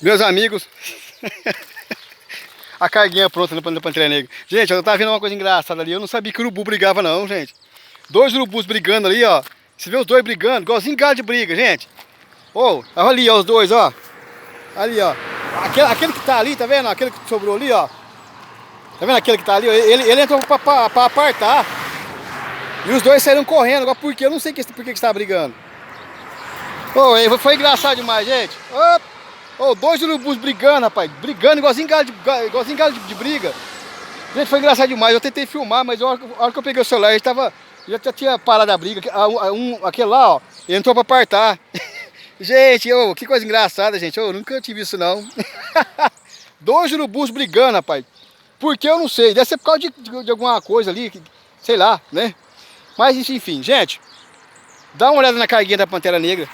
Meus amigos, a carguinha pronta na Pantera Negra. Gente, eu tava vendo uma coisa engraçada ali. Eu não sabia que urubu brigava não, gente. Dois urubus brigando ali, ó. Você vê os dois brigando, igualzinho galo de briga, gente. Ô, olha ali, ó, os dois, ó. Ali, ó. Aquele que tá ali, tá vendo? Aquele que sobrou ali, ó. Tá vendo aquele que tá ali? Ele entrou pra apartar. E os dois saíram correndo. Agora por quê? Eu não sei por que você tá brigando. Ô, foi engraçado demais, gente. Ô, dois urubus brigando, rapaz. Brigando igualzinho galo de briga. Gente, foi engraçado demais. Eu tentei filmar, mas a hora que eu peguei o celular, já tinha parado a briga. Aquele lá, ó, ele entrou pra apartar. Gente, que coisa engraçada, gente. Eu nunca tive isso, não. Dois urubus brigando, rapaz. Por que eu não sei. Deve ser por causa de alguma coisa ali, sei lá, né? Mas enfim, gente. Dá uma olhada na carguinha da Pantera Negra.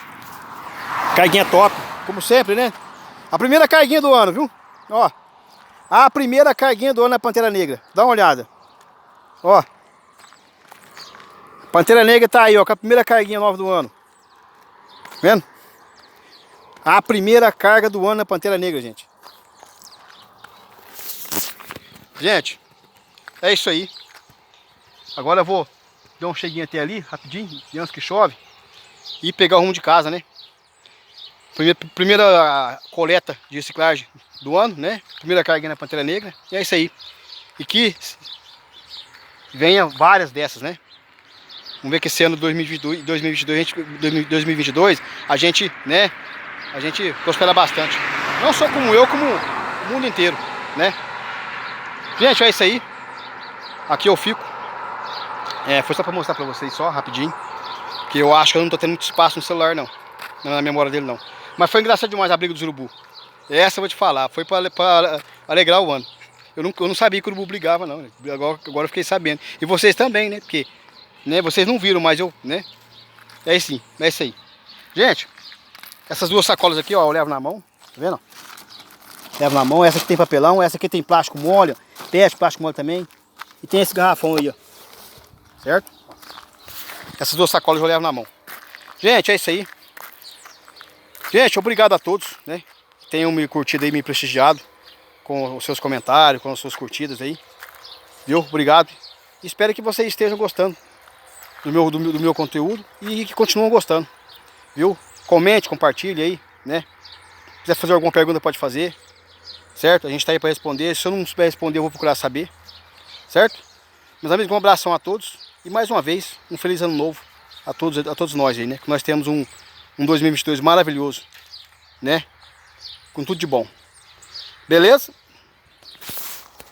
Carguinha top, como sempre, né? A primeira carguinha do ano, viu? Ó. A primeira carguinha do ano na Pantera Negra. Dá uma olhada. Ó. Pantera Negra tá aí, ó, com a primeira carguinha nova do ano. Vendo? A primeira carga do ano na Pantera Negra, gente. Gente, é isso aí. Agora eu vou dar um cheguinho até ali, rapidinho, antes que chove. E pegar o rumo de casa, né? Primeira coleta de reciclagem do ano, né? Primeira carga na Pantera Negra. E é isso aí. E que venha várias dessas, né? Vamos ver que esse ano 2022 a gente, né? A gente prospera bastante. Não só como eu, como o mundo inteiro, né? Gente, é isso aí. Aqui eu fico. Foi só pra mostrar pra vocês só, rapidinho. Que eu acho que eu não tô tendo muito espaço no celular, não. Na memória dele, não. Mas foi engraçado demais a briga dos urubu. Essa eu vou te falar. Foi pra alegrar o ano. Eu não sabia que o urubu brigava, não. Agora eu fiquei sabendo. E vocês também, né? Porque, né, vocês não viram, mas eu, né? É isso aí. Gente, essas duas sacolas aqui, ó, eu levo na mão. Tá vendo? Levo na mão. Essa aqui tem papelão. Essa aqui tem plástico mole. Plástico mole também. E tem esse garrafão aí, ó. Certo? Essas duas sacolas eu levo na mão. Gente, é isso aí. Gente, obrigado a todos, né? Tenham me curtido aí, me prestigiado com os seus comentários, com as suas curtidas aí. Viu? Obrigado. Espero que vocês estejam gostando do meu conteúdo e que continuem gostando. Viu? Comente, compartilhe aí, né? Se quiser fazer alguma pergunta, pode fazer. Certo? A gente tá aí para responder. Se eu não souber responder, eu vou procurar saber. Certo? Meus amigos, um abração a todos. E mais uma vez, um feliz ano novo a todos nós aí, né? Que nós temos um 2022 maravilhoso, né? Com tudo de bom. Beleza?